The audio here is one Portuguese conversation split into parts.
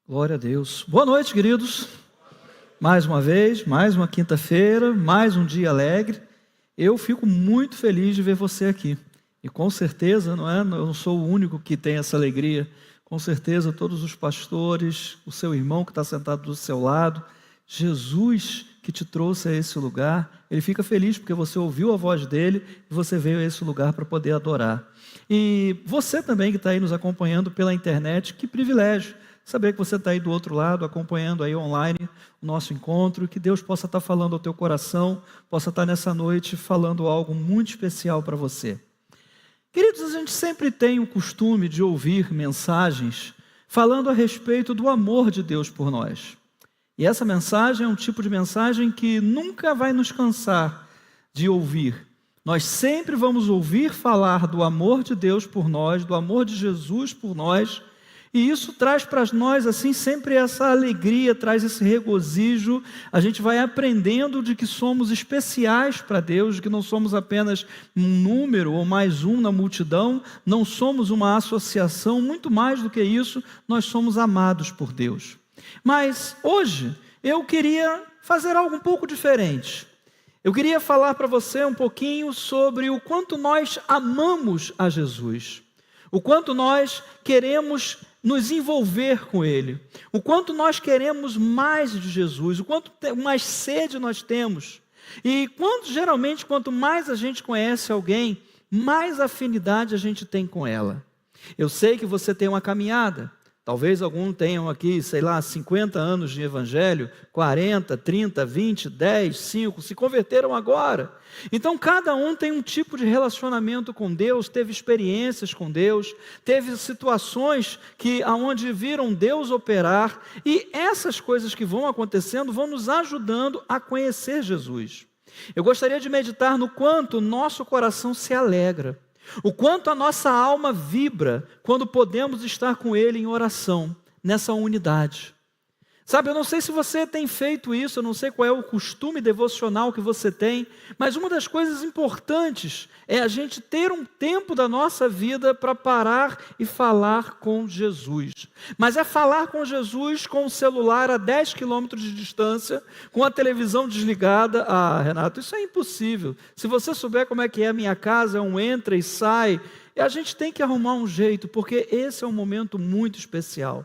Glória a Deus. Boa noite, queridos. Mais uma vez, mais uma quinta-feira, mais um dia alegre. Eu fico muito feliz de ver você aqui. E com certeza, eu não sou o único que tem essa alegria. Com certeza, todos os pastores, o seu irmão que está sentado do seu lado, Jesus que te trouxe a esse lugar, ele fica feliz porque você ouviu a voz dele e você veio a esse lugar para poder adorar. E você também que está aí nos acompanhando pela internet, que privilégio saber que você está aí do outro lado, acompanhando aí online o nosso encontro, que Deus possa estar falando ao teu coração, possa estar nessa noite falando algo muito especial para você. Queridos, a gente sempre tem o costume de ouvir mensagens falando a respeito do amor de Deus por nós. E essa mensagem é um tipo de mensagem que nunca vai nos cansar de ouvir. Nós sempre vamos ouvir falar do amor de Deus por nós, do amor de Jesus por nós, e isso traz para nós, assim, sempre essa alegria, traz esse regozijo. A gente vai aprendendo de que somos especiais para Deus, de que não somos apenas um número ou mais um na multidão, não somos uma associação, muito mais do que isso, nós somos amados por Deus. Mas hoje eu queria fazer algo um pouco diferente. Eu queria falar para você um pouquinho sobre o quanto nós amamos a Jesus, o quanto nós queremos nos envolver com Ele, o quanto nós queremos mais de Jesus, o quanto mais sede nós temos. E geralmente, quanto mais a gente conhece alguém, mais afinidade a gente tem com ela. Eu sei que você tem uma caminhada. Talvez alguns tenham aqui, 50 anos de evangelho, 40, 30, 20, 10, 5, se converteram agora. Então cada um tem um tipo de relacionamento com Deus, teve experiências com Deus, teve situações onde viram Deus operar, e essas coisas que vão acontecendo vão nos ajudando a conhecer Jesus. Eu gostaria de meditar no quanto o nosso coração se alegra, o quanto a nossa alma vibra quando podemos estar com Ele em oração, nessa unidade. Sabe, eu não sei se você tem feito isso, eu não sei qual é o costume devocional que você tem, mas uma das coisas importantes é a gente ter um tempo da nossa vida para parar e falar com Jesus. Mas é falar com Jesus com o celular a 10 quilômetros de distância, com a televisão desligada. Ah, Renato, isso é impossível. Se você souber como é que é a minha casa, é um entra e sai, e a gente tem que arrumar um jeito, porque esse é um momento muito especial.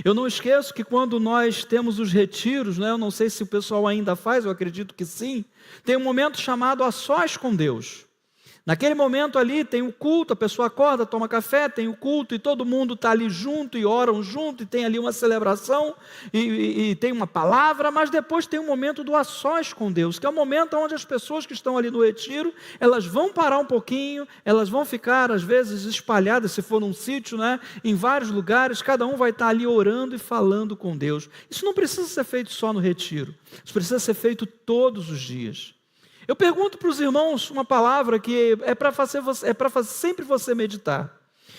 Eu não esqueço que quando nós temos os retiros, eu não sei se o pessoal ainda faz, eu acredito que sim, tem um momento chamado a sós com Deus. Naquele momento ali tem o culto, a pessoa acorda, toma café, tem o culto e todo mundo está ali junto e oram junto e tem ali uma celebração e tem uma palavra, mas depois tem um momento do a sós com Deus, que é o momento onde as pessoas que estão ali no retiro, elas vão parar um pouquinho, elas vão ficar às vezes espalhadas, se for num sítio, em vários lugares, cada um vai estar ali orando e falando com Deus. Isso não precisa ser feito só no retiro, isso precisa ser feito todos os dias. Eu pergunto para os irmãos uma palavra que é para fazer sempre você meditar.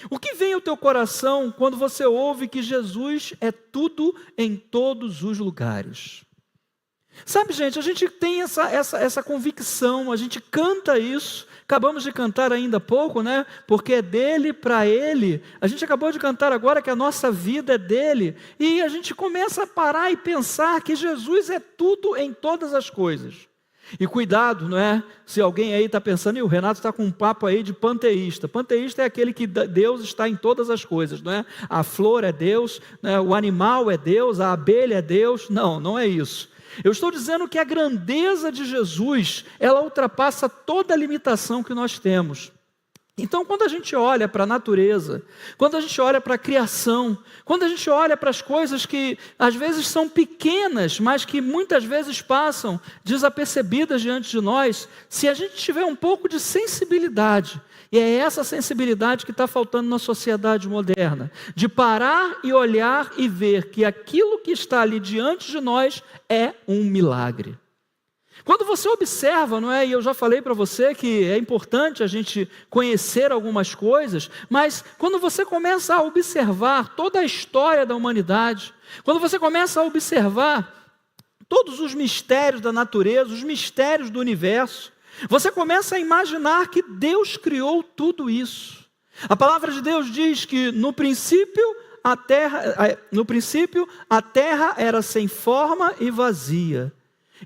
O que vem ao teu coração quando você ouve que Jesus é tudo em todos os lugares? Sabe, gente, a gente tem essa convicção, a gente canta isso, acabamos de cantar ainda há pouco, porque é dele, para ele. A gente acabou de cantar agora que a nossa vida é dele, e a gente começa a parar e pensar que Jesus é tudo em todas as coisas. E cuidado, se alguém aí está pensando, e o Renato está com um papo aí de panteísta. Panteísta é aquele que Deus está em todas as coisas, A flor é Deus, o animal é Deus, a abelha é Deus. Não, não é isso. Eu estou dizendo que a grandeza de Jesus, ela ultrapassa toda a limitação que nós temos. Então, quando a gente olha para a natureza, quando a gente olha para a criação, quando a gente olha para as coisas que às vezes são pequenas, mas que muitas vezes passam desapercebidas diante de nós, se a gente tiver um pouco de sensibilidade, e é essa sensibilidade que está faltando na sociedade moderna, de parar e olhar e ver que aquilo que está ali diante de nós é um milagre. Quando você observa, e eu já falei para você que é importante a gente conhecer algumas coisas, mas quando você começa a observar toda a história da humanidade, quando você começa a observar todos os mistérios da natureza, os mistérios do universo, você começa a imaginar que Deus criou tudo isso. A palavra de Deus diz que no princípio a terra era sem forma e vazia.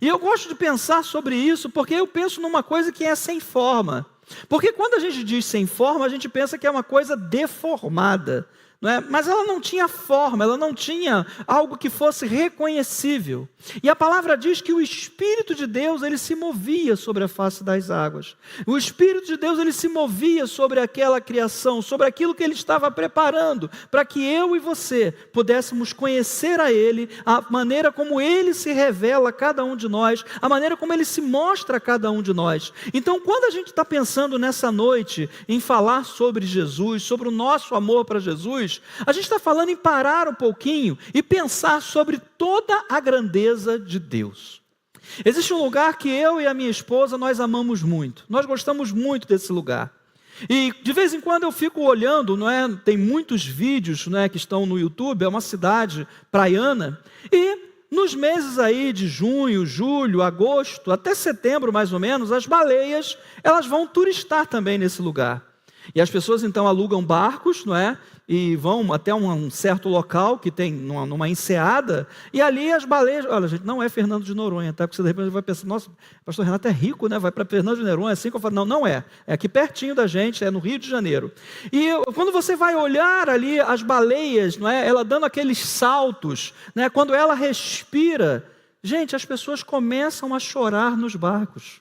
E eu gosto de pensar sobre isso porque eu penso numa coisa que é sem forma. Porque quando a gente diz sem forma, a gente pensa que é uma coisa deformada, não é? Mas ela não tinha forma, ela não tinha algo que fosse reconhecível. E a palavra diz que o Espírito de Deus, ele se movia sobre a face das águas. O Espírito de Deus, ele se movia sobre aquela criação, sobre aquilo que ele estava preparando, para que eu e você pudéssemos conhecer a ele, a maneira como ele se revela a cada um de nós, a maneira como ele se mostra a cada um de nós. Então, quando a gente está pensando nessa noite em falar sobre Jesus, sobre o nosso amor para Jesus, a gente está falando em parar um pouquinho e pensar sobre toda a grandeza de Deus. Existe um lugar que eu e a minha esposa, nós amamos muito. Nós gostamos muito desse lugar. E de vez em quando eu fico olhando, não é? Tem muitos vídeos, não é, que estão no YouTube, é uma cidade praiana. E nos meses aí de junho, julho, agosto, até setembro mais ou menos, as baleias, elas vão turistar também nesse lugar. E as pessoas então alugam barcos, não é? E vão até um certo local que tem numa enseada, e ali as baleias, olha gente, não é Fernando de Noronha, tá? Porque você de repente vai pensar, nossa, o pastor Renato é rico, né? Vai para Fernando de Noronha, assim que eu falo, não, não é aqui pertinho da gente, é no Rio de Janeiro. E quando você vai olhar ali as baleias, não é? Ela dando aqueles saltos, né? Quando ela respira, gente, as pessoas começam a chorar nos barcos.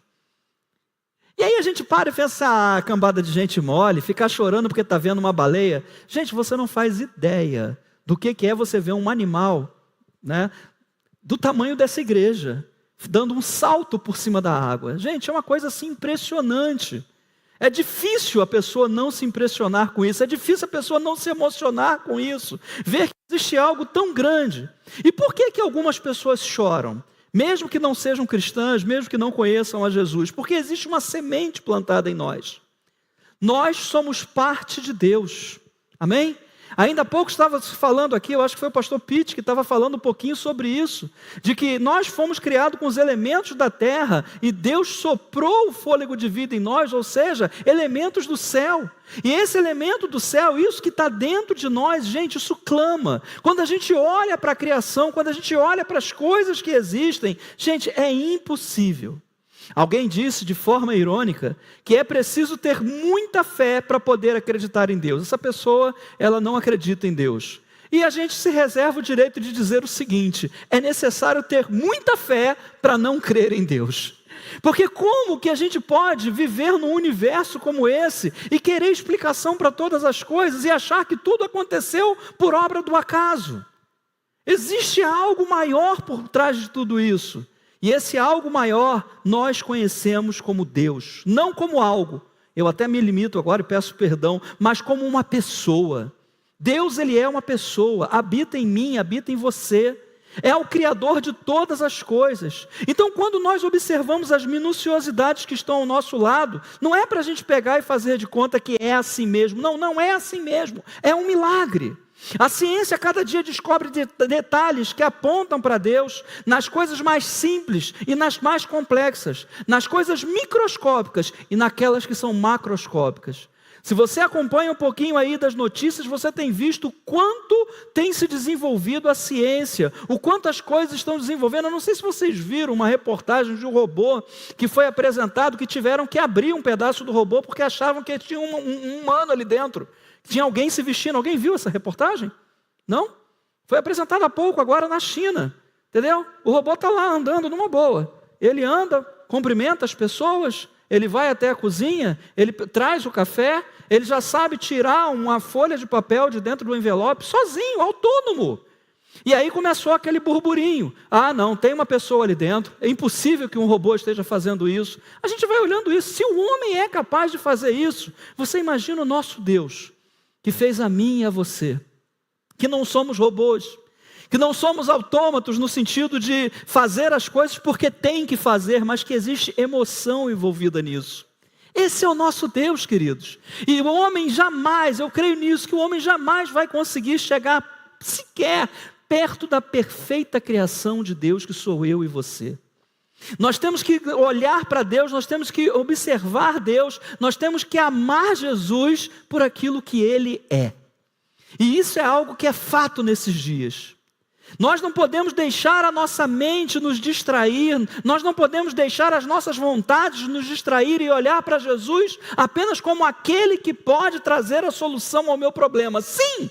E aí a gente para e pensa, cambada de gente mole, ficar chorando porque está vendo uma baleia. Gente, você não faz ideia do que é você ver um animal, né, do tamanho dessa igreja, dando um salto por cima da água. Gente, é uma coisa assim impressionante. É difícil a pessoa não se impressionar com isso, é difícil a pessoa não se emocionar com isso, ver que existe algo tão grande. E por que algumas pessoas choram? Mesmo que não sejam cristãs, mesmo que não conheçam a Jesus, porque existe uma semente plantada em nós. Nós somos parte de Deus, amém? Ainda há pouco estava falando aqui, eu acho que foi o pastor Pitt que estava falando um pouquinho sobre isso, de que nós fomos criados com os elementos da terra e Deus soprou o fôlego de vida em nós, ou seja, elementos do céu. E esse elemento do céu, isso que está dentro de nós, gente, isso clama. Quando a gente olha para a criação, quando a gente olha para as coisas que existem, gente, é impossível. Alguém disse de forma irônica que é preciso ter muita fé para poder acreditar em Deus. Essa pessoa, ela não acredita em Deus. E a gente se reserva o direito de dizer o seguinte: é necessário ter muita fé para não crer em Deus. Porque como que a gente pode viver num universo como esse e querer explicação para todas as coisas e achar que tudo aconteceu por obra do acaso? Existe algo maior por trás de tudo isso. E esse algo maior nós conhecemos como Deus, não como algo, eu até me limito agora e peço perdão, mas como uma pessoa. Deus, ele é uma pessoa, habita em mim, habita em você, é o Criador de todas as coisas. Então quando nós observamos as minuciosidades que estão ao nosso lado, não é para a gente pegar e fazer de conta que é assim mesmo, não, não é assim mesmo, é um milagre. A ciência cada dia descobre detalhes que apontam para Deus nas coisas mais simples e nas mais complexas, nas coisas microscópicas e naquelas que são macroscópicas. Se você acompanha um pouquinho aí das notícias, você tem visto o quanto tem se desenvolvido a ciência, o quanto as coisas estão desenvolvendo. Eu não sei se vocês viram uma reportagem de um robô que foi apresentado, que tiveram que abrir um pedaço do robô porque achavam que tinha um humano ali dentro. Tinha alguém se vestindo. Alguém viu essa reportagem? Não? Foi apresentado há pouco, agora na China. Entendeu? O robô está lá andando numa boa. Ele anda, cumprimenta as pessoas, ele vai até a cozinha, ele traz o café, ele já sabe tirar uma folha de papel de dentro do envelope, sozinho, autônomo. E aí começou aquele burburinho. Ah, não, tem uma pessoa ali dentro, é impossível que um robô esteja fazendo isso. A gente vai olhando isso. Se o homem é capaz de fazer isso, você imagina o nosso Deus, que fez a mim e a você, que não somos robôs, que não somos autômatos no sentido de fazer as coisas porque tem que fazer, mas que existe emoção envolvida nisso. Esse é o nosso Deus, queridos. E o homem jamais, eu creio nisso, que o homem jamais vai conseguir chegar sequer perto da perfeita criação de Deus, que sou eu e você. Nós temos que olhar para Deus, nós temos que observar Deus, nós temos que amar Jesus por aquilo que Ele é. E isso é algo que é fato nesses dias. Nós não podemos deixar a nossa mente nos distrair, nós não podemos deixar as nossas vontades nos distrair e olhar para Jesus apenas como aquele que pode trazer a solução ao meu problema. Sim,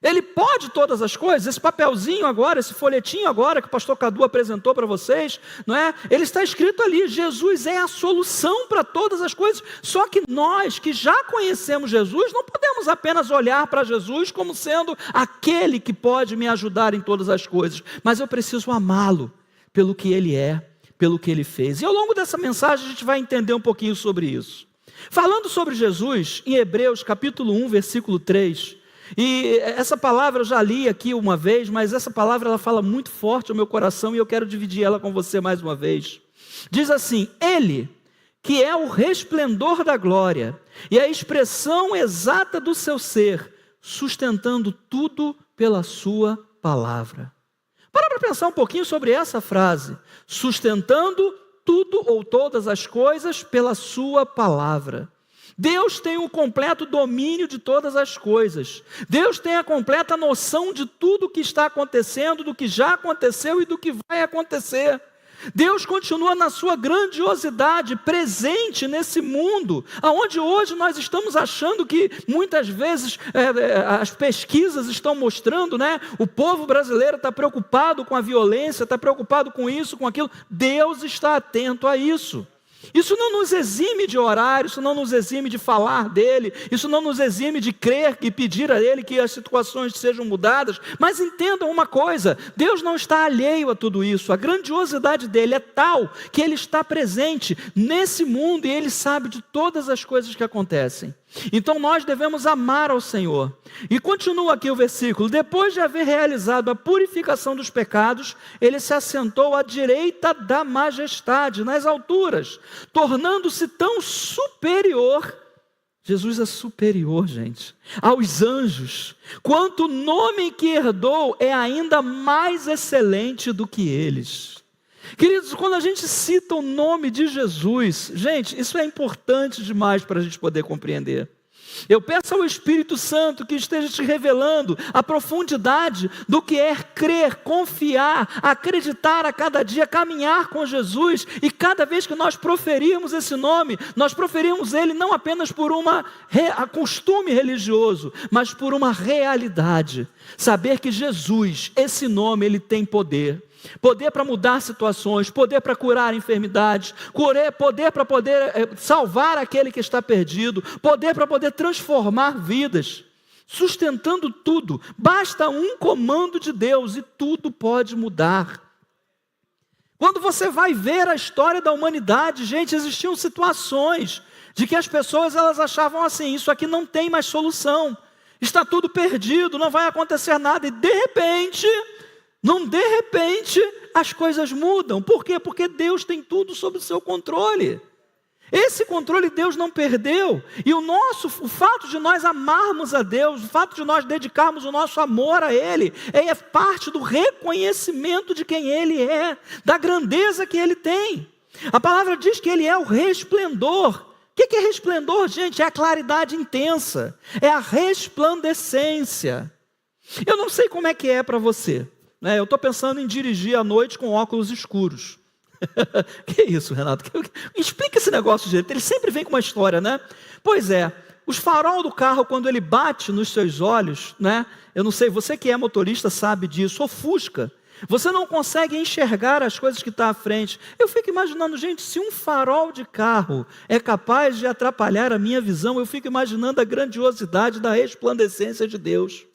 Ele pode todas as coisas. Esse papelzinho agora, esse folhetinho agora que o pastor Cadu apresentou para vocês, não é? Ele está escrito ali, Jesus é a solução para todas as coisas. Só que nós que já conhecemos Jesus, não podemos apenas olhar para Jesus como sendo aquele que pode me ajudar em todas as coisas, mas eu preciso amá-lo pelo que Ele é, pelo que Ele fez. E ao longo dessa mensagem a gente vai entender um pouquinho sobre isso. Falando sobre Jesus, em Hebreus capítulo 1, versículo 3, e essa palavra eu já li aqui uma vez, mas essa palavra ela fala muito forte ao meu coração e eu quero dividir ela com você mais uma vez. Diz assim: Ele, que é o resplendor da glória e a expressão exata do seu ser, sustentando tudo pela sua palavra. Para pensar um pouquinho sobre essa frase, sustentando tudo ou todas as coisas pela sua palavra. Deus tem o completo domínio de todas as coisas. Deus tem a completa noção de tudo o que está acontecendo, do que já aconteceu e do que vai acontecer. Deus continua na sua grandiosidade, presente nesse mundo, onde hoje nós estamos achando que muitas vezes as pesquisas estão mostrando, né? O povo brasileiro está preocupado com a violência, está preocupado com isso, com aquilo. Deus está atento a isso. Isso não nos exime de orar, isso não nos exime de falar dele, isso não nos exime de crer e pedir a ele que as situações sejam mudadas, mas entendam uma coisa, Deus não está alheio a tudo isso, a grandiosidade dele é tal que ele está presente nesse mundo e ele sabe de todas as coisas que acontecem. Então nós devemos amar ao Senhor. E continua aqui o versículo: depois de haver realizado a purificação dos pecados, ele se assentou à direita da majestade, nas alturas, tornando-se tão superior. Jesus é superior, gente, aos anjos, quanto o nome que herdou é ainda mais excelente do que eles. Queridos, quando a gente cita o nome de Jesus, gente, isso é importante demais para a gente poder compreender. Eu peço ao Espírito Santo que esteja te revelando a profundidade do que é crer, confiar, acreditar a cada dia, caminhar com Jesus. E cada vez que nós proferimos esse nome, nós proferimos ele não apenas por costume religioso, mas por uma realidade. Saber que Jesus, esse nome, ele tem poder. Poder para mudar situações, poder para curar enfermidades, poder para poder salvar aquele que está perdido, poder para poder transformar vidas, sustentando tudo. Basta um comando de Deus e tudo pode mudar. Quando você vai ver a história da humanidade, gente, existiam situações de que as pessoas elas achavam assim: isso aqui não tem mais solução, está tudo perdido, não vai acontecer nada, e de repente as coisas mudam. Por quê? Porque Deus tem tudo sob o seu controle. Esse controle Deus não perdeu. E o fato de nós amarmos a Deus, o fato de nós dedicarmos o nosso amor a Ele, é parte do reconhecimento de quem Ele é, da grandeza que Ele tem. A palavra diz que Ele é o resplendor. O que é resplendor, gente? É a claridade intensa, é a resplandecência. Eu não sei como é que é para você. Eu estou pensando em dirigir à noite com óculos escuros. Que isso, Renato? Explica esse negócio direito. Ele sempre vem com uma história, né? Pois é, os farol do carro, quando ele bate nos seus olhos, né? Eu não sei, você que é motorista sabe disso, ofusca. Você não consegue enxergar as coisas que estão à frente. Eu fico imaginando, gente, se um farol de carro é capaz de atrapalhar a minha visão, eu fico imaginando a grandiosidade da resplandecência de Deus.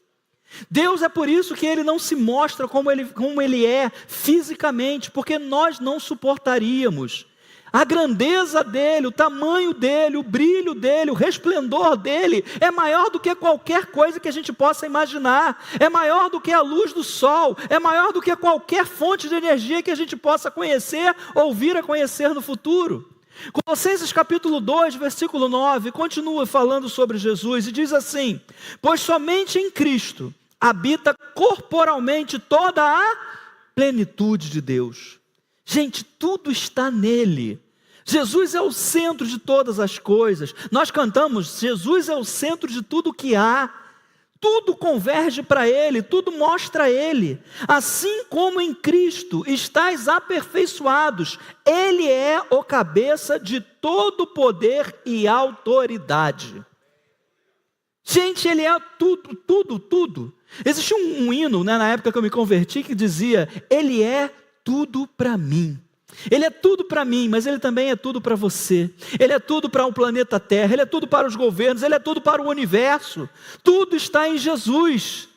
Deus é por isso que Ele não se mostra como ele é fisicamente, porque nós não suportaríamos. A grandeza dEle, o tamanho dEle, o brilho dEle, o resplendor dEle é maior do que qualquer coisa que a gente possa imaginar, é maior do que a luz do sol, é maior do que qualquer fonte de energia que a gente possa conhecer ou vir a conhecer no futuro. Colossenses capítulo 2, versículo 9, continua falando sobre Jesus e diz assim: pois somente em Cristo habita corporalmente toda a plenitude de Deus. Gente, tudo está nele. Jesus é o centro de todas as coisas. Nós cantamos: Jesus é o centro de tudo que há. tudo converge para Ele, tudo mostra Ele. Assim como em Cristo estáis aperfeiçoados, Ele é o cabeça de todo poder e autoridade. Gente, Ele é tudo, tudo, tudo. Existia um hino, né, na época que eu me converti, que dizia: Ele é tudo para mim. Ele é tudo para mim, mas Ele também é tudo para você. Ele é tudo para o planeta Terra, Ele é tudo para os governos, Ele é tudo para o universo. Tudo está em Jesus.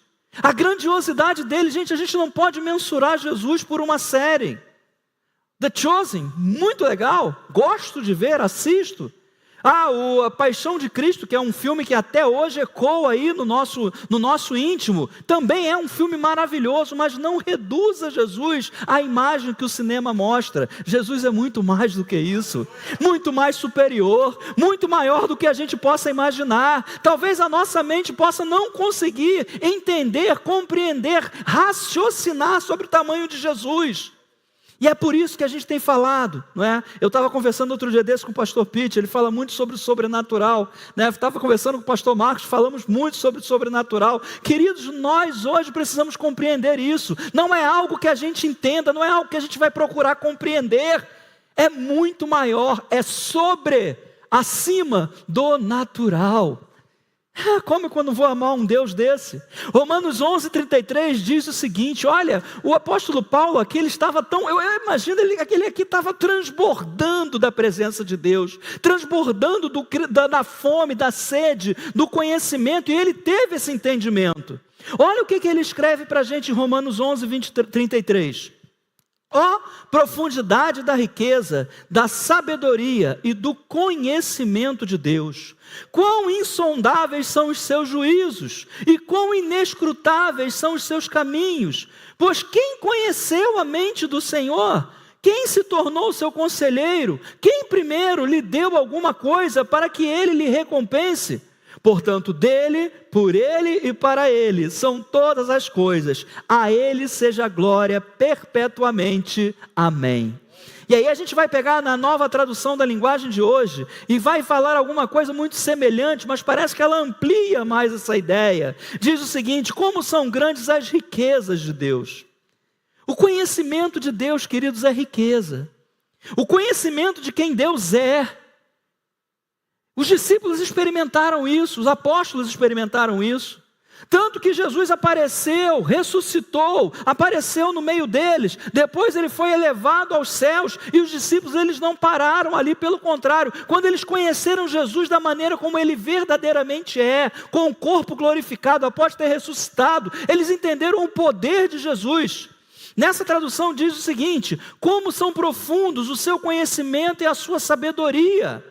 A grandiosidade dele, gente, a gente não pode mensurar Jesus por uma série. The Chosen, muito legal, gosto de ver, assisto. A Paixão de Cristo, que é um filme que até hoje ecoa aí no nosso íntimo, também é um filme maravilhoso, mas não reduza Jesus à imagem que o cinema mostra. Jesus é muito mais do que isso, muito mais superior, muito maior do que a gente possa imaginar. Talvez a nossa mente possa não conseguir entender, compreender, raciocinar sobre o tamanho de Jesus. E é por isso que a gente tem falado, não é? Eu estava conversando outro dia desse com o pastor Pete, ele fala muito sobre o sobrenatural, né? Eu estava conversando com o pastor Marcos, falamos muito sobre o sobrenatural. Queridos, nós hoje precisamos compreender isso. Não é algo que a gente entenda, não é algo que a gente vai procurar compreender. É muito maior, é acima do natural. Como quando vou amar um Deus desse? Romanos 11:33 diz o seguinte: olha, o apóstolo Paulo aqui, ele estava eu imagino que ele aqui estava transbordando da presença de Deus, transbordando da fome, da sede, do conhecimento, e ele teve esse entendimento. Olha o que ele escreve para a gente em Romanos 11:33. Ó profundidade da riqueza, da sabedoria e do conhecimento de Deus. Quão insondáveis são os seus juízos e quão inescrutáveis são os seus caminhos. Pois quem conheceu a mente do Senhor? Quem se tornou seu conselheiro? Quem primeiro lhe deu alguma coisa para que ele lhe recompense? Portanto, dele, por ele e para ele são todas as coisas. A ele seja a glória perpetuamente. Amém. E aí a gente vai pegar na nova tradução da linguagem de hoje e vai falar alguma coisa muito semelhante, mas parece que ela amplia mais essa ideia. Diz o seguinte: como são grandes as riquezas de Deus. O conhecimento de Deus, queridos, é riqueza. O conhecimento de quem Deus é. Os discípulos experimentaram isso, os apóstolos experimentaram isso. Tanto que Jesus apareceu, ressuscitou, apareceu no meio deles. Depois ele foi elevado aos céus e os discípulos, eles não pararam ali, pelo contrário. Quando eles conheceram Jesus da maneira como ele verdadeiramente é, com o corpo glorificado, após ter ressuscitado, eles entenderam o poder de Jesus. Nessa tradução diz o seguinte: como são profundos o seu conhecimento e a sua sabedoria.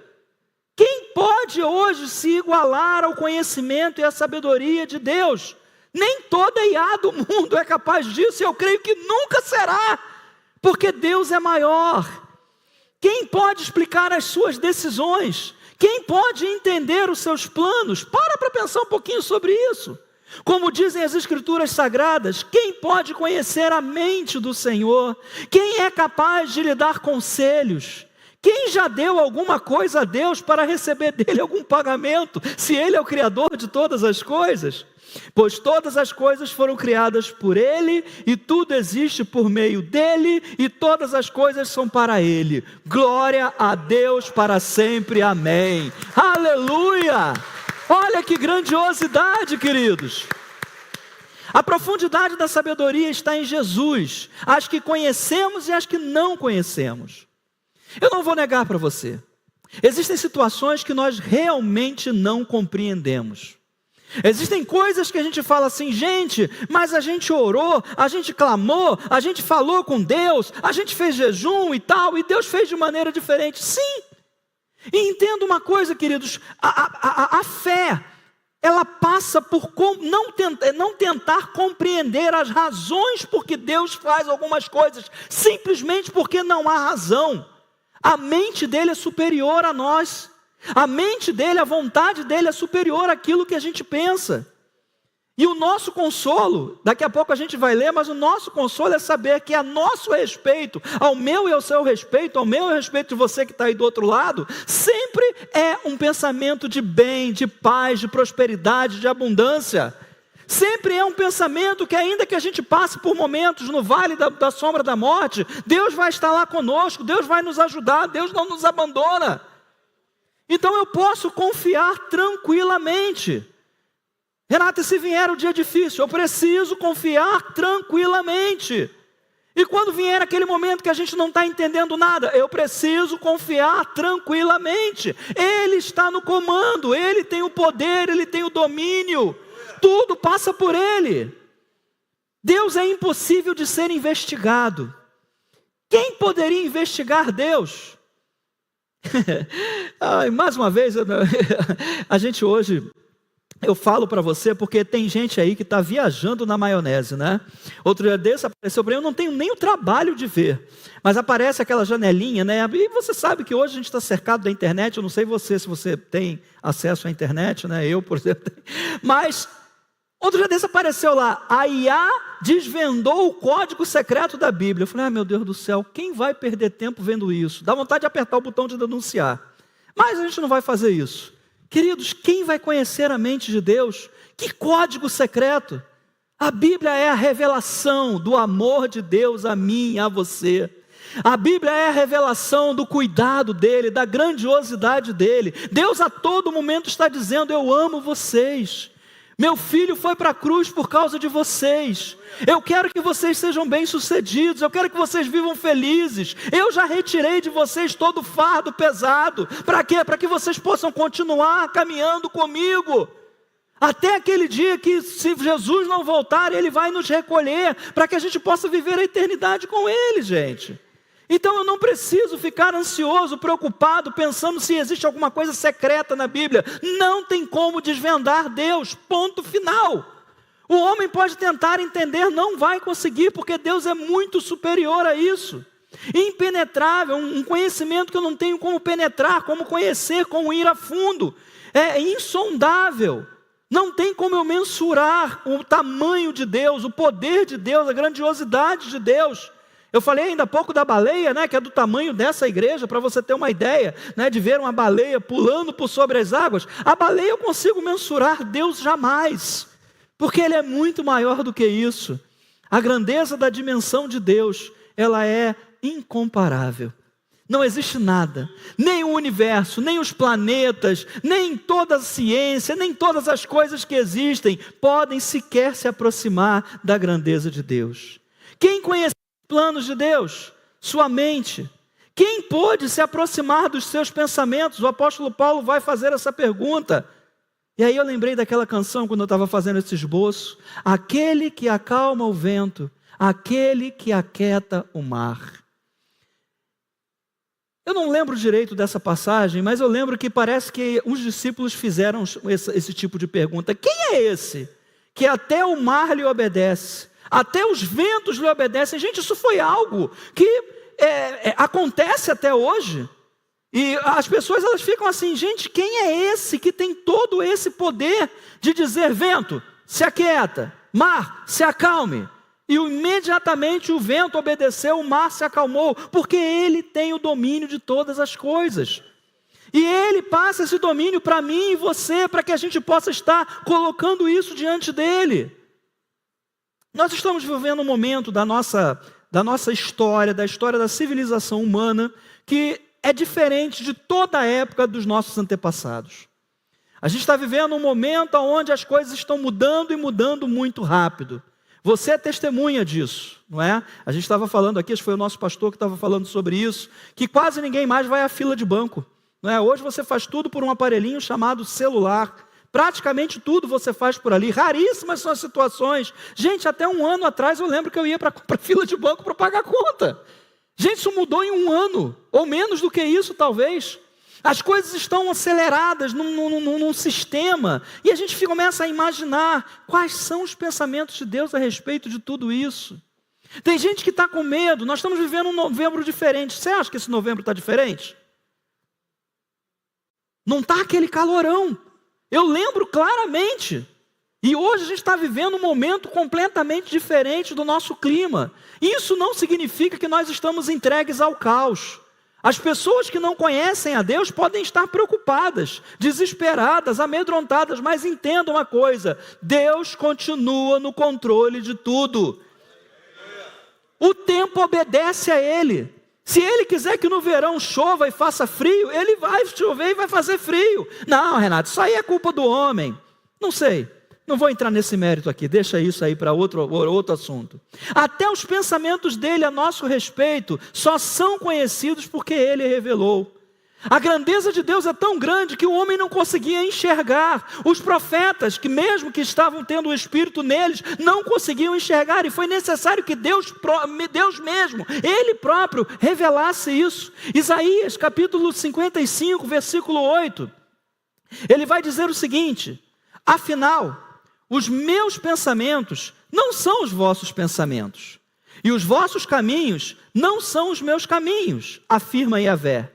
Quem pode hoje se igualar ao conhecimento e à sabedoria de Deus? Nem toda IA do mundo é capaz disso, e eu creio que nunca será, porque Deus é maior. Quem pode explicar as suas decisões? Quem pode entender os seus planos? Para pensar um pouquinho sobre isso. Como dizem as Escrituras Sagradas, quem pode conhecer a mente do Senhor? Quem é capaz de lhe dar conselhos? Quem já deu alguma coisa a Deus para receber dele algum pagamento, se ele é o Criador de todas as coisas? Pois todas as coisas foram criadas por ele, e tudo existe por meio dele, e todas as coisas são para ele. Glória a Deus para sempre, amém. Aleluia! Olha que grandiosidade, queridos. A profundidade da sabedoria está em Jesus, as que conhecemos e as que não conhecemos. Eu não vou negar para você, existem situações que nós realmente não compreendemos. Existem coisas que a gente fala assim: gente, mas a gente orou, a gente clamou, a gente falou com Deus, a gente fez jejum e tal, e Deus fez de maneira diferente. Sim, e entenda uma coisa, queridos, a fé, ela passa por não tentar compreender as razões por que Deus faz algumas coisas, simplesmente porque não há razão. A mente dele é superior a nós. A mente dele, a vontade dele é superior àquilo que a gente pensa. E o nosso consolo, daqui a pouco a gente vai ler, mas o nosso consolo é saber que a nosso respeito, ao meu e ao seu respeito, ao meu e ao respeito de você que está aí do outro lado, sempre é um pensamento de bem, de paz, de prosperidade, de abundância. Sempre é um pensamento que, ainda que a gente passe por momentos no vale da sombra da morte, Deus vai estar lá conosco, Deus vai nos ajudar, Deus não nos abandona. Então eu posso confiar tranquilamente. Renata, se vier o dia difícil, eu preciso confiar tranquilamente. E quando vier aquele momento que a gente não está entendendo nada, eu preciso confiar tranquilamente. Ele está no comando, Ele tem o poder, Ele tem o domínio. Tudo passa por Ele. Deus é impossível de ser investigado. Quem poderia investigar Deus? Mais uma vez, a gente hoje, eu falo para você porque tem gente aí que está viajando na maionese, né? Outro dia desse apareceu para mim, eu não tenho nem o trabalho de ver, mas aparece aquela janelinha, né? E você sabe que hoje a gente está cercado da internet, eu não sei você, se você tem acesso à internet, né? Eu, por exemplo, tenho. Mas outro dia desse apareceu lá, a IA desvendou o código secreto da Bíblia. Eu falei, meu Deus do céu, quem vai perder tempo vendo isso? Dá vontade de apertar o botão de denunciar. Mas a gente não vai fazer isso. Queridos, quem vai conhecer a mente de Deus? Que código secreto? A Bíblia é a revelação do amor de Deus a mim e a você. A Bíblia é a revelação do cuidado dEle, da grandiosidade dEle. Deus a todo momento está dizendo, eu amo vocês. Meu filho foi para a cruz por causa de vocês. Eu quero que vocês sejam bem-sucedidos. Eu quero que vocês vivam felizes. Eu já retirei de vocês todo o fardo pesado. Para quê? Para que vocês possam continuar caminhando comigo. Até aquele dia que, se Jesus não voltar, Ele vai nos recolher. Para que a gente possa viver a eternidade com Ele, gente. Então eu não preciso ficar ansioso, preocupado, pensando se existe alguma coisa secreta na Bíblia. Não tem como desvendar Deus, ponto final. O homem pode tentar entender, não vai conseguir, porque Deus é muito superior a isso. Impenetrável, um conhecimento que eu não tenho como penetrar, como conhecer, como ir a fundo. É insondável. Não tem como eu mensurar o tamanho de Deus, o poder de Deus, a grandiosidade de Deus. Eu falei ainda há pouco da baleia, né, que é do tamanho dessa igreja, para você ter uma ideia, né, de ver uma baleia pulando por sobre as águas. A baleia eu consigo mensurar, Deus jamais, porque Ele é muito maior do que isso. A grandeza da dimensão de Deus, ela é incomparável. Não existe nada, nem o universo, nem os planetas, nem toda a ciência, nem todas as coisas que existem, podem sequer se aproximar da grandeza de Deus. Quem conhece planos de Deus? Sua mente. Quem pôde se aproximar dos seus pensamentos? O apóstolo Paulo vai fazer essa pergunta. E aí eu lembrei daquela canção quando eu estava fazendo esse esboço. Aquele que acalma o vento, aquele que aquieta o mar. Eu não lembro direito dessa passagem, mas eu lembro que parece que os discípulos fizeram esse tipo de pergunta. Quem é esse que até o mar lhe obedece? Até os ventos lhe obedecem. Gente, isso foi algo que acontece até hoje. E as pessoas elas ficam assim, gente, quem é esse que tem todo esse poder de dizer, vento, se aquieta, mar, se acalme. E imediatamente o vento obedeceu, o mar se acalmou, porque Ele tem o domínio de todas as coisas. E Ele passa esse domínio para mim e você, para que a gente possa estar colocando isso diante dEle. Nós estamos vivendo um momento da nossa história, da história da civilização humana, que é diferente de toda a época dos nossos antepassados. A gente está vivendo um momento onde as coisas estão mudando e mudando muito rápido. Você é testemunha disso, não é? A gente estava falando aqui, acho que foi o nosso pastor que estava falando sobre isso, que quase ninguém mais vai à fila de banco, não é? Hoje você faz tudo por um aparelhinho chamado celular. Praticamente tudo você faz por ali. Raríssimas são as situações. Gente, até um ano atrás eu lembro que eu ia para a fila de banco para pagar a conta. Gente, isso mudou em um ano, ou menos do que isso talvez. As coisas estão aceleradas num sistema, e a gente começa a imaginar quais são os pensamentos de Deus a respeito de tudo isso. Tem gente que está com medo. Nós estamos vivendo um novembro diferente. Você acha que esse novembro está diferente? Não está aquele calorão. Eu lembro claramente. E hoje a gente está vivendo um momento completamente diferente do nosso clima. Isso não significa que nós estamos entregues ao caos. As pessoas que não conhecem a Deus podem estar preocupadas, desesperadas, amedrontadas, mas entendam uma coisa: Deus continua no controle de tudo. O tempo obedece a Ele. Se Ele quiser que no verão chova e faça frio, Ele vai chover e vai fazer frio. Não, Renato, isso aí é culpa do homem. Não sei, não vou entrar nesse mérito aqui, deixa isso aí para outro assunto. Até os pensamentos dele a nosso respeito só são conhecidos porque Ele revelou. A grandeza de Deus é tão grande que o homem não conseguia enxergar. Os profetas, que mesmo que estavam tendo o Espírito neles, não conseguiam enxergar. E foi necessário que Deus mesmo, Ele próprio, revelasse isso. Isaías capítulo 55, versículo 8. Ele vai dizer o seguinte: afinal, os meus pensamentos não são os vossos pensamentos, e os vossos caminhos não são os meus caminhos, afirma Yahvé,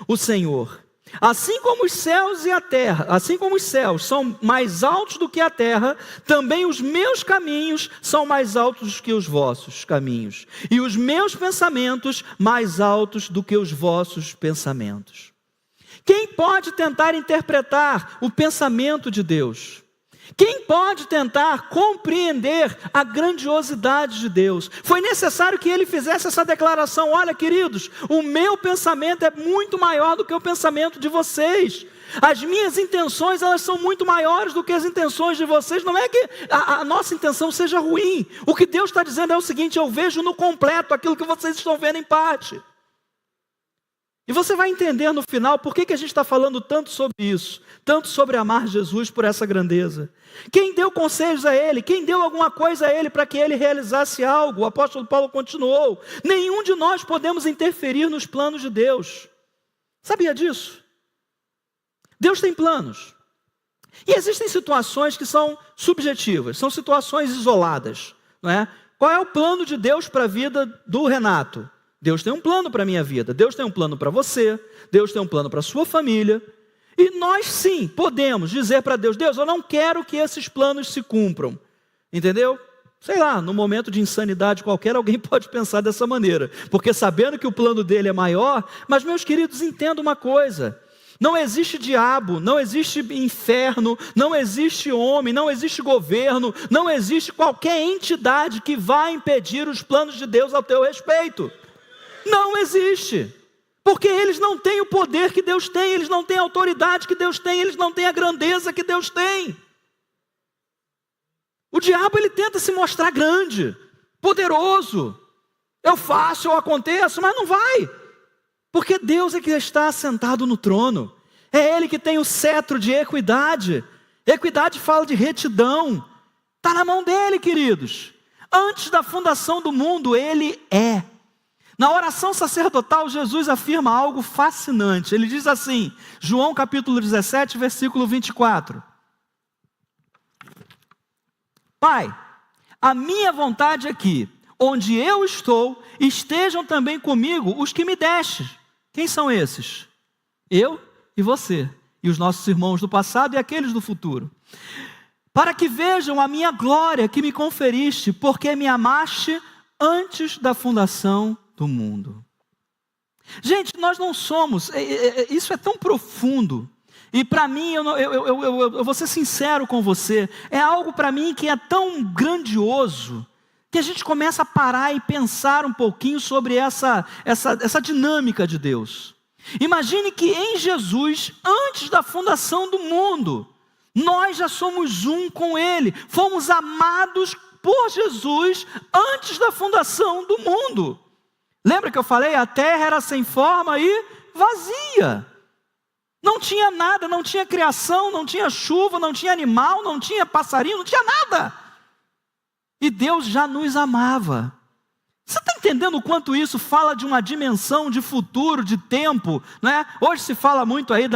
o Senhor. Assim como os céus e a terra, assim como os céus são mais altos do que a terra, também os meus caminhos são mais altos do que os vossos caminhos, e os meus pensamentos mais altos do que os vossos pensamentos. Quem pode tentar interpretar o pensamento de Deus? Quem pode tentar compreender a grandiosidade de Deus? Foi necessário que ele fizesse essa declaração: olha, queridos, o meu pensamento é muito maior do que o pensamento de vocês. As minhas intenções, elas são muito maiores do que as intenções de vocês. Não é que a nossa intenção seja ruim. O que Deus está dizendo é o seguinte: eu vejo no completo aquilo que vocês estão vendo em parte. E você vai entender no final por que a gente está falando tanto sobre isso, tanto sobre amar Jesus por essa grandeza. Quem deu conselhos a Ele? Quem deu alguma coisa a Ele para que Ele realizasse algo? O apóstolo Paulo continuou: nenhum de nós podemos interferir nos planos de Deus. Sabia disso? Deus tem planos. E existem situações que são subjetivas, são situações isoladas, não é? Qual é o plano de Deus para a vida do Renato? Deus tem um plano para a minha vida, Deus tem um plano para você, Deus tem um plano para a sua família. E nós sim podemos dizer para Deus: Deus, eu não quero que esses planos se cumpram. Entendeu? Sei lá, no momento de insanidade qualquer, alguém pode pensar dessa maneira, porque sabendo que o plano dele é maior. Mas meus queridos, entendam uma coisa: não existe diabo, não existe inferno, não existe homem, não existe governo, não existe qualquer entidade que vá impedir os planos de Deus ao teu respeito. Não existe, porque eles não têm o poder que Deus tem, eles não têm a autoridade que Deus tem, eles não têm a grandeza que Deus tem. O diabo, ele tenta se mostrar grande, poderoso. Eu faço, eu aconteço, mas não vai, porque Deus é que está sentado no trono, é Ele que tem o cetro de equidade. Equidade fala de retidão, está na mão dEle, queridos. Antes da fundação do mundo, Ele é. Na oração sacerdotal, Jesus afirma algo fascinante. Ele diz assim, João capítulo 17, versículo 24. Pai, a minha vontade é que, onde eu estou, estejam também comigo os que me deste. Quem são esses? Eu e você, e os nossos irmãos do passado e aqueles do futuro. Para que vejam a minha glória que me conferiste, porque me amaste antes da fundação do mundo. Gente, nós não somos, isso é tão profundo, e para mim, eu vou ser sincero com você, é algo para mim que é tão grandioso, que a gente começa a parar e pensar um pouquinho sobre essa dinâmica de Deus. Imagine que em Jesus, antes da fundação do mundo, nós já somos um com Ele, fomos amados por Jesus antes da fundação do mundo. Lembra que eu falei? A terra era sem forma e vazia. Não tinha nada, não tinha criação, não tinha chuva, não tinha animal, não tinha passarinho, não tinha nada. E Deus já nos amava. Você está entendendo o quanto isso fala de uma dimensão de futuro, de tempo, né? Hoje se fala muito aí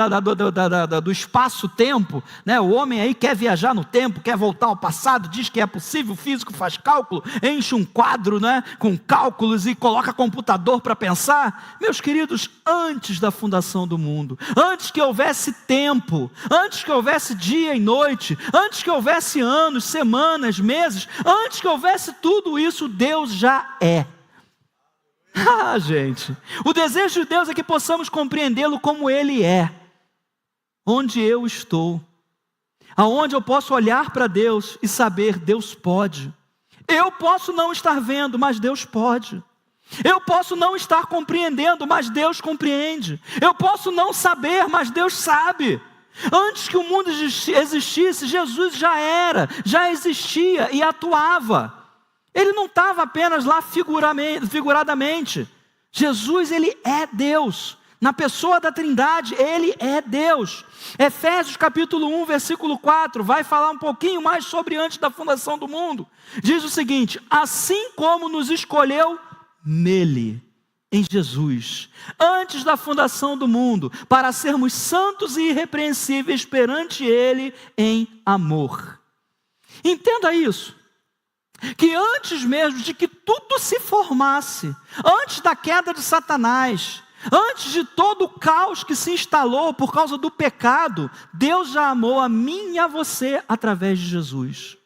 do espaço-tempo, né? O homem aí quer viajar no tempo, quer voltar ao passado, diz que é possível, o físico faz cálculo, enche um quadro, né, com cálculos e coloca computador para pensar. Meus queridos, antes da fundação do mundo, antes que houvesse tempo, antes que houvesse dia e noite, antes que houvesse anos, semanas, meses, antes que houvesse tudo isso, Deus já é. Ah, gente, o desejo de Deus é que possamos compreendê-lo como Ele é. Onde eu estou, aonde eu posso olhar para Deus e saber, Deus pode. Eu posso não estar vendo, mas Deus pode. Eu posso não estar compreendendo, mas Deus compreende. Eu posso não saber, mas Deus sabe. Antes que o mundo existisse, Jesus já era, já existia e atuava. Ele não estava apenas lá figuradamente. Jesus, Ele é Deus. Na pessoa da Trindade, Ele é Deus. Efésios capítulo 1, versículo 4, vai falar um pouquinho mais sobre antes da fundação do mundo. Diz o seguinte: assim como nos escolheu nele, em Jesus, antes da fundação do mundo, para sermos santos e irrepreensíveis perante Ele em amor. Entenda isso. Que antes mesmo de que tudo se formasse, antes da queda de Satanás, antes de todo o caos que se instalou por causa do pecado, Deus já amou a mim e a você através de Jesus.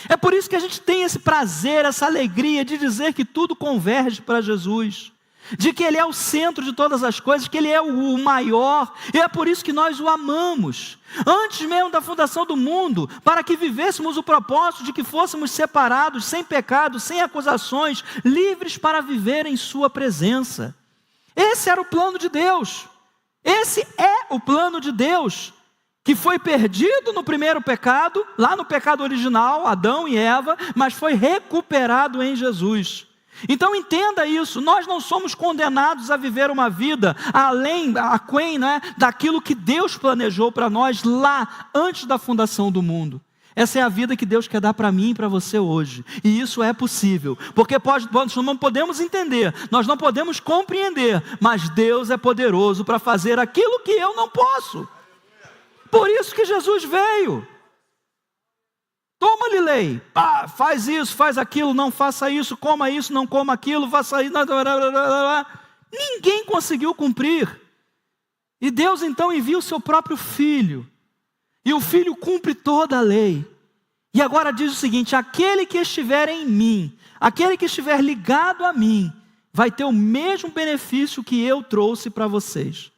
É por isso que a gente tem esse prazer, essa alegria de dizer que tudo converge para Jesus, de que Ele é o centro de todas as coisas, que Ele é o maior, e é por isso que nós o amamos. Antes mesmo da fundação do mundo, para que vivêssemos o propósito de que fôssemos separados, sem pecado, sem acusações, livres para viver em sua presença. Esse era o plano de Deus. Esse é o plano de Deus, que foi perdido no primeiro pecado, lá no pecado original, Adão e Eva, mas foi recuperado em Jesus. Então entenda isso, nós não somos condenados a viver uma vida aquém, né, daquilo que Deus planejou para nós lá antes da fundação do mundo. Essa é a vida que Deus quer dar para mim e para você hoje, e isso é possível, porque nós não podemos entender, nós não podemos compreender, mas Deus é poderoso para fazer aquilo que eu não posso. Por isso que Jesus veio. Toma-lhe lei, faz isso, faz aquilo, não faça isso, coma isso, não coma aquilo, faça isso. Ninguém conseguiu cumprir. E Deus então envia o seu próprio Filho. E o Filho cumpre toda a lei. E agora diz o seguinte: aquele que estiver em mim, aquele que estiver ligado a mim, vai ter o mesmo benefício que eu trouxe para vocês.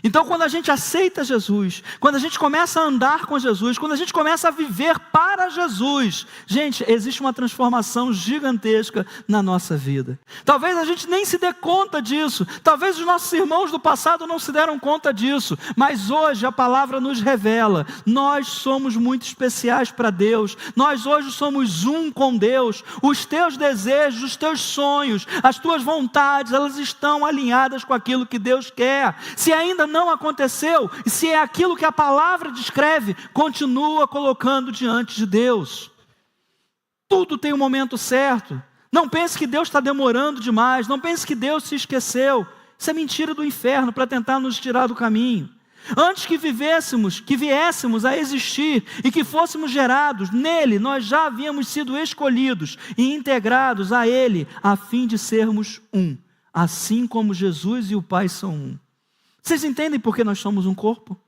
Então quando a gente aceita Jesus, quando a gente começa a andar com Jesus, quando a gente começa a viver para Jesus, gente, existe uma transformação gigantesca na nossa vida. Talvez a gente nem se dê conta disso, talvez os nossos irmãos do passado não se deram conta disso, mas hoje a palavra nos revela, nós somos muito especiais para Deus, nós hoje somos um com Deus, os teus desejos, os teus sonhos, as tuas vontades, elas estão alinhadas com aquilo que Deus quer. Se ainda não aconteceu, e se é aquilo que a palavra descreve, continua colocando diante de Deus. Tudo tem um momento certo. Não pense que Deus está demorando demais, não pense que Deus se esqueceu. Isso é mentira do inferno para tentar nos tirar do caminho. Antes que viéssemos a existir e que fôssemos gerados, nele nós já havíamos sido escolhidos e integrados a Ele, a fim de sermos um, assim como Jesus e o Pai são um. Vocês entendem por que nós somos um corpo?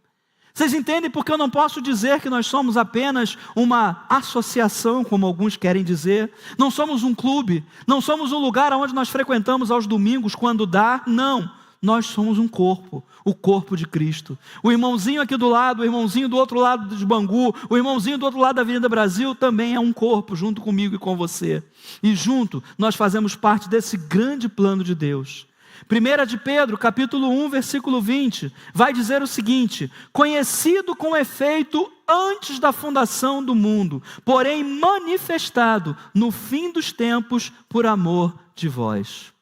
Vocês entendem por que eu não posso dizer que nós somos apenas uma associação, como alguns querem dizer? Não somos um clube, não somos um lugar onde nós frequentamos aos domingos quando dá, não. Nós somos um corpo, o corpo de Cristo. O irmãozinho aqui do lado, o irmãozinho do outro lado de Bangu, o irmãozinho do outro lado da Avenida Brasil também é um corpo junto comigo e com você. E junto nós fazemos parte desse grande plano de Deus. 1 de Pedro, capítulo 1, versículo 20, vai dizer o seguinte: conhecido com efeito antes da fundação do mundo, porém manifestado no fim dos tempos por amor de vós.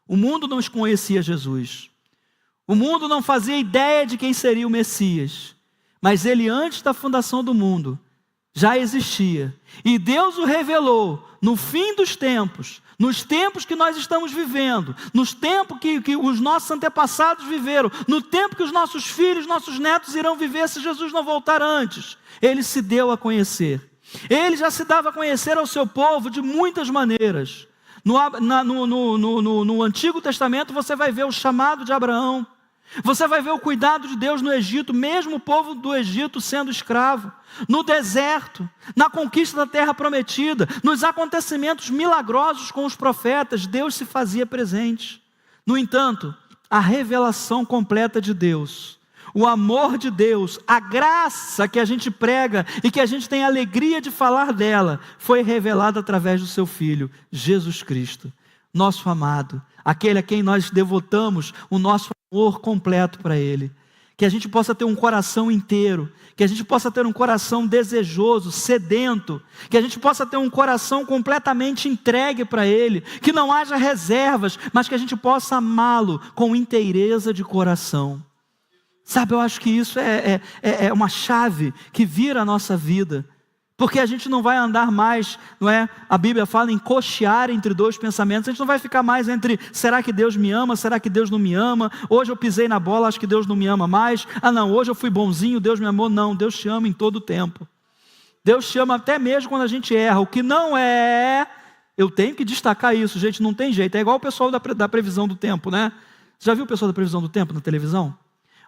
O mundo não conhecia Jesus, o mundo não fazia ideia de quem seria o Messias, mas ele antes da fundação do mundo já existia, e Deus o revelou no fim dos tempos, nos tempos que nós estamos vivendo, nos tempos que os nossos antepassados viveram, no tempo que os nossos filhos, nossos netos irão viver se Jesus não voltar antes. Ele se deu a conhecer. Ele já se dava a conhecer ao seu povo de muitas maneiras. No Antigo Testamento você vai ver o chamado de Abraão. Você vai ver o cuidado de Deus no Egito, mesmo o povo do Egito sendo escravo, no deserto, na conquista da terra prometida, nos acontecimentos milagrosos com os profetas, Deus se fazia presente. No entanto, a revelação completa de Deus, o amor de Deus, a graça que a gente prega e que a gente tem a alegria de falar dela, foi revelada através do seu Filho, Jesus Cristo, nosso amado, aquele a quem nós devotamos o nosso amor completo para Ele. Que a gente possa ter um coração inteiro, que a gente possa ter um coração desejoso, sedento, que a gente possa ter um coração completamente entregue para Ele, que não haja reservas, mas que a gente possa amá-lo com inteireza de coração. Sabe, eu acho que isso é uma chave que vira a nossa vida, porque a gente não vai andar mais, não é? A Bíblia fala em cochear entre dois pensamentos, a gente não vai ficar mais entre, será que Deus me ama, será que Deus não me ama? Hoje eu pisei na bola, acho que Deus não me ama mais. Ah não, hoje eu fui bonzinho, Deus me amou. Não, Deus te ama em todo o tempo. Deus te ama até mesmo quando a gente erra. O que não é, eu tenho que destacar isso, gente, não tem jeito. É igual o pessoal da previsão do tempo, né? Você já viu o pessoal da previsão do tempo na televisão?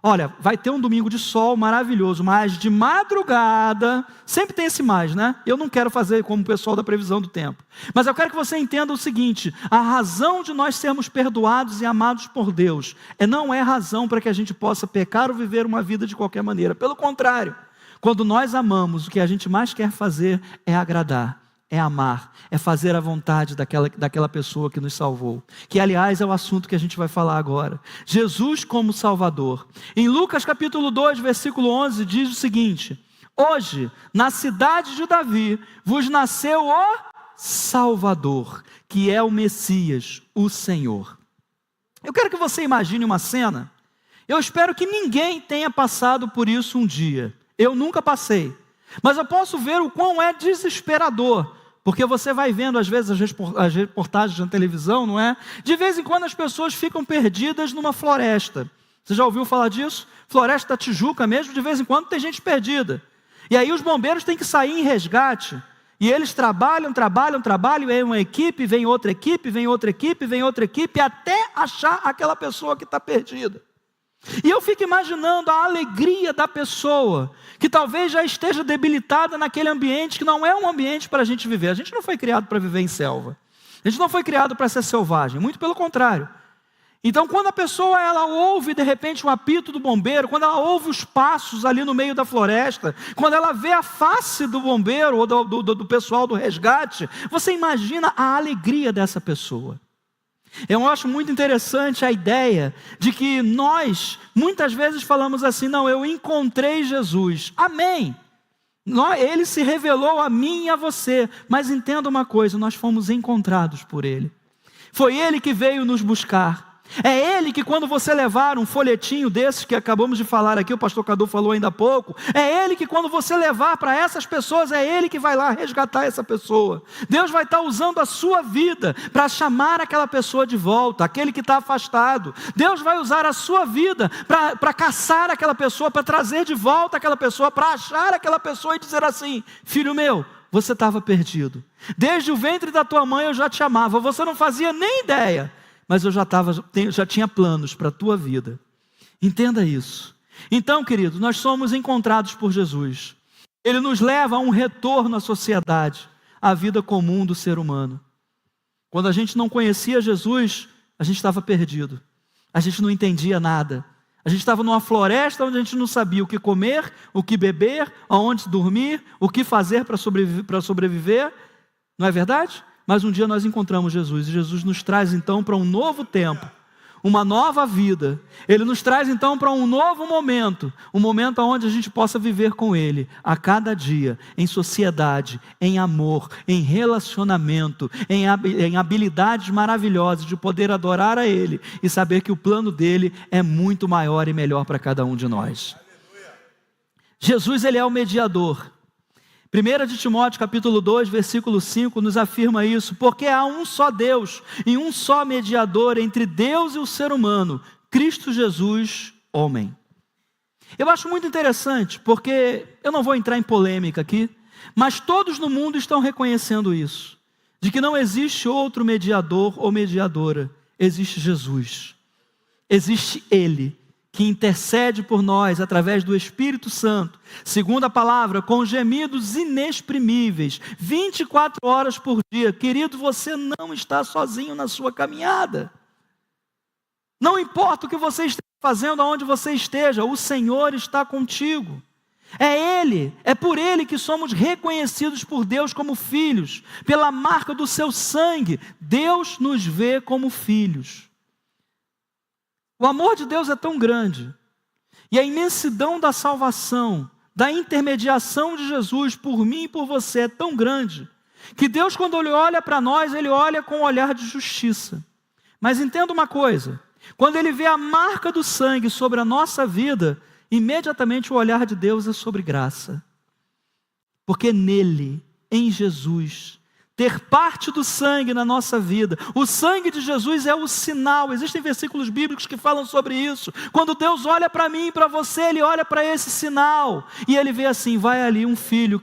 Olha, vai ter um domingo de sol maravilhoso, mas de madrugada, sempre tem esse mais, né? Eu não quero fazer como o pessoal da previsão do tempo. Mas eu quero que você entenda o seguinte, a razão de nós sermos perdoados e amados por Deus, não é razão para que a gente possa pecar ou viver uma vida de qualquer maneira. Pelo contrário, quando nós amamos, o que a gente mais quer fazer é agradar. É amar, é fazer a vontade daquela pessoa que nos salvou. Que, aliás, é o assunto que a gente vai falar agora. Jesus como Salvador. Em Lucas capítulo 2, versículo 11, diz o seguinte: hoje, na cidade de Davi, vos nasceu o Salvador, que é o Messias, o Senhor. Eu quero que você imagine uma cena. Eu espero que ninguém tenha passado por isso um dia. Eu nunca passei. Mas eu posso ver o quão é desesperador. Porque você vai vendo às vezes as reportagens na televisão, não é? De vez em quando as pessoas ficam perdidas numa floresta. Você já ouviu falar disso? Floresta da Tijuca mesmo, de vez em quando tem gente perdida. E aí os bombeiros têm que sair em resgate. E eles trabalham, vem uma equipe, vem outra equipe, vem outra equipe, vem outra equipe, até achar aquela pessoa que está perdida. E eu fico imaginando a alegria da pessoa, que talvez já esteja debilitada naquele ambiente, que não é um ambiente para a gente viver. A gente não foi criado para viver em selva. A gente não foi criado para ser selvagem, muito pelo contrário. Então quando a pessoa ela ouve de repente um apito do bombeiro, quando ela ouve os passos ali no meio da floresta, quando ela vê a face do bombeiro ou do pessoal do resgate, você imagina a alegria dessa pessoa. Eu acho muito interessante a ideia de que nós, muitas vezes falamos assim, não, eu encontrei Jesus, amém, Ele se revelou a mim e a você, mas entenda uma coisa, nós fomos encontrados por Ele, foi Ele que veio nos buscar. É Ele que quando você levar um folhetinho desses que acabamos de falar aqui, o pastor Cadu falou ainda há pouco, é Ele que quando você levar para essas pessoas, é Ele que vai lá resgatar essa pessoa. Deus vai estar usando a sua vida para chamar aquela pessoa de volta, aquele que está afastado. Deus vai usar a sua vida para caçar aquela pessoa, para trazer de volta aquela pessoa, para achar aquela pessoa e dizer assim, filho meu, você estava perdido. Desde o ventre da tua mãe eu já te amava, você não fazia nem ideia. Mas eu já tinha planos para a tua vida. Entenda isso. Então, querido, nós somos encontrados por Jesus. Ele nos leva a um retorno à sociedade, à vida comum do ser humano. Quando a gente não conhecia Jesus, a gente estava perdido. A gente não entendia nada. A gente estava numa floresta onde a gente não sabia o que comer, o que beber, aonde dormir, o que fazer para sobreviver. Não é verdade? Mas um dia nós encontramos Jesus, e Jesus nos traz então para um novo tempo, uma nova vida. Ele nos traz então para um novo momento, um momento onde a gente possa viver com Ele, a cada dia, em sociedade, em amor, em relacionamento, em habilidades maravilhosas de poder adorar a Ele e saber que o plano dEle é muito maior e melhor para cada um de nós. Jesus, Ele é o mediador. 1 de Timóteo capítulo 2, versículo 5 nos afirma isso, porque há um só Deus e um só mediador entre Deus e o ser humano, Cristo Jesus, homem. Eu acho muito interessante, porque eu não vou entrar em polêmica aqui, mas todos no mundo estão reconhecendo isso, de que não existe outro mediador ou mediadora, existe Jesus, existe Ele, que intercede por nós através do Espírito Santo, segundo a palavra, com gemidos inexprimíveis, 24 horas por dia. Querido, você não está sozinho na sua caminhada. Não importa o que você esteja fazendo, aonde você esteja, o Senhor está contigo. É por Ele que somos reconhecidos por Deus como filhos, pela marca do seu sangue. Deus nos vê como filhos. O amor de Deus é tão grande, e a imensidão da salvação, da intermediação de Jesus por mim e por você é tão grande, que Deus, quando Ele olha para nós, Ele olha com um olhar de justiça. Mas entenda uma coisa, quando Ele vê a marca do sangue sobre a nossa vida, imediatamente o olhar de Deus é sobre graça. Porque nele, em Jesus, ter parte do sangue na nossa vida, o sangue de Jesus é o sinal. Existem versículos bíblicos que falam sobre isso. Quando Deus olha para mim e para você, Ele olha para esse sinal, e Ele vê assim, vai ali um filho,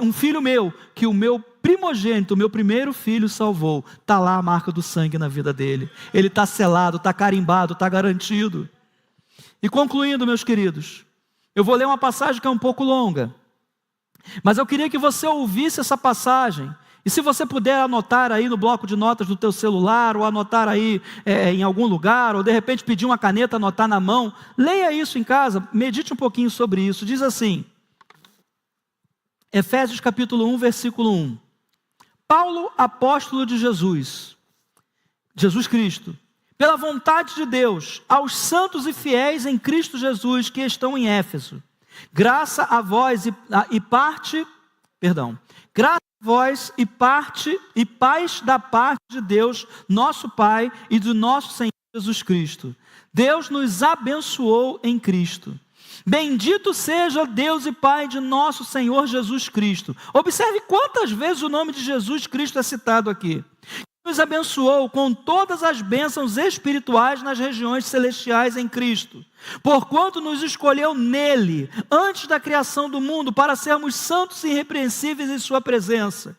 um filho meu, que o meu primogênito, o meu primeiro filho salvou. Está lá a marca do sangue na vida dele. Ele está selado, está carimbado, está garantido. E concluindo, meus queridos, eu vou ler uma passagem que é um pouco longa, mas eu queria que você ouvisse essa passagem, e se você puder anotar aí no bloco de notas do teu celular, ou anotar aí em algum lugar, ou de repente pedir uma caneta, anotar na mão, leia isso em casa, medite um pouquinho sobre isso. Diz assim, Efésios capítulo 1, versículo 1, Paulo, apóstolo de Jesus Cristo, pela vontade de Deus, aos santos e fiéis em Cristo Jesus que estão em Éfeso, graça a vós e paz da parte de Deus, nosso Pai, e do nosso Senhor Jesus Cristo. Deus nos abençoou em Cristo. Bendito seja Deus e Pai de nosso Senhor Jesus Cristo. Observe quantas vezes o nome de Jesus Cristo é citado aqui. Nos abençoou com todas as bênçãos espirituais nas regiões celestiais em Cristo, porquanto nos escolheu nele, antes da criação do mundo, para sermos santos e irrepreensíveis em sua presença,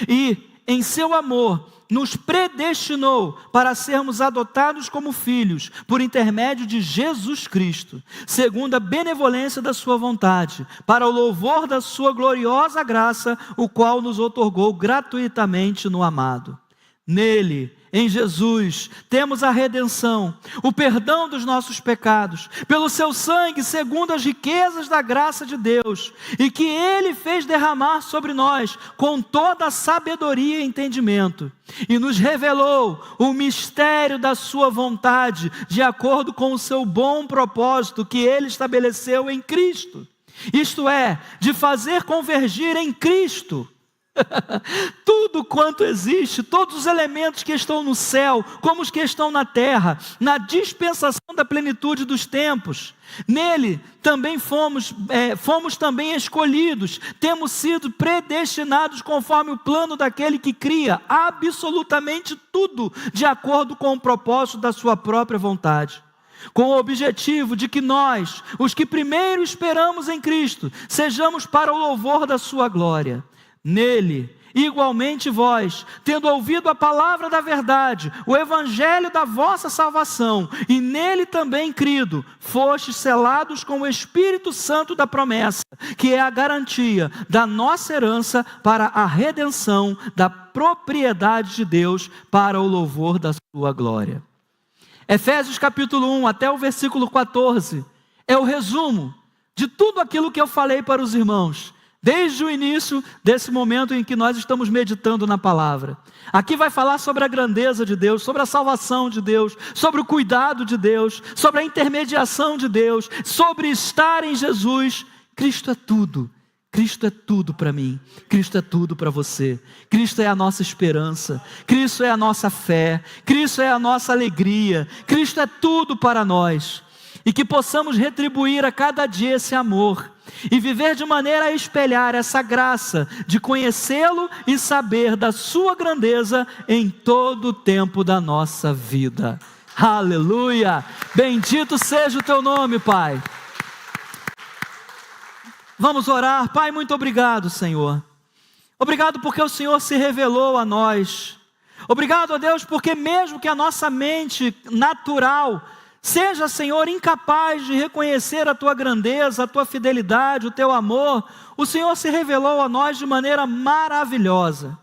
e em seu amor nos predestinou para sermos adotados como filhos, por intermédio de Jesus Cristo, segundo a benevolência da sua vontade, para o louvor da sua gloriosa graça, o qual nos outorgou gratuitamente no amado. Nele, em Jesus, temos a redenção, o perdão dos nossos pecados, pelo seu sangue, segundo as riquezas da graça de Deus, e que Ele fez derramar sobre nós, com toda a sabedoria e entendimento, e nos revelou o mistério da sua vontade, de acordo com o seu bom propósito, que Ele estabeleceu em Cristo, isto é, de fazer convergir em Cristo, tudo quanto existe, todos os elementos que estão no céu, como os que estão na terra, na dispensação da plenitude dos tempos. Nele também fomos também escolhidos, temos sido predestinados conforme o plano daquele que cria absolutamente tudo, de acordo com o propósito da sua própria vontade, com o objetivo de que nós, os que primeiro esperamos em Cristo, sejamos para o louvor da sua glória. Nele, igualmente vós, tendo ouvido a palavra da verdade, o evangelho da vossa salvação, e nele também crido, fostes selados com o Espírito Santo da promessa, que é a garantia da nossa herança para a redenção da propriedade de Deus, para o louvor da sua glória. Efésios capítulo 1 até o versículo 14, é o resumo de tudo aquilo que eu falei para os irmãos, desde o início desse momento em que nós estamos meditando na palavra. Aqui vai falar sobre a grandeza de Deus, sobre a salvação de Deus, sobre o cuidado de Deus, sobre a intermediação de Deus, sobre estar em Jesus. Cristo é tudo. Cristo é tudo para mim, Cristo é tudo para você, Cristo é a nossa esperança, Cristo é a nossa fé, Cristo é a nossa alegria, Cristo é tudo para nós. E que possamos retribuir a cada dia esse amor, e viver de maneira a espelhar essa graça de conhecê-lo e saber da sua grandeza em todo o tempo da nossa vida. Aleluia! Bendito seja o teu nome, Pai. Vamos orar. Pai, muito obrigado, Senhor. Obrigado porque o Senhor se revelou a nós. Obrigado, ó Deus, porque mesmo que a nossa mente natural seja, Senhor, incapaz de reconhecer a tua grandeza, a tua fidelidade, o teu amor, o Senhor se revelou a nós de maneira maravilhosa.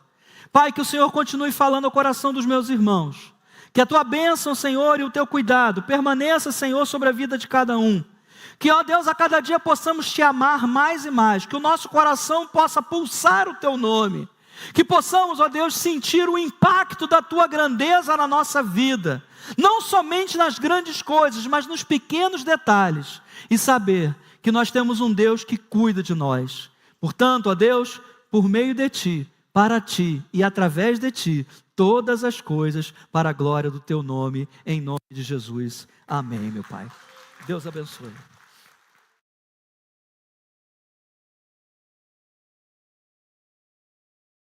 Pai, que o Senhor continue falando ao coração dos meus irmãos, que a tua bênção, Senhor, e o teu cuidado permaneça, Senhor, sobre a vida de cada um. Que, ó Deus, a cada dia possamos te amar mais e mais, que o nosso coração possa pulsar o teu nome, que possamos, ó Deus, sentir o impacto da tua grandeza na nossa vida, não somente nas grandes coisas, mas nos pequenos detalhes, e saber que nós temos um Deus que cuida de nós. Portanto, ó Deus, por meio de ti, para ti e através de ti, todas as coisas para a glória do teu nome, em nome de Jesus. Amém, meu Pai. Deus abençoe.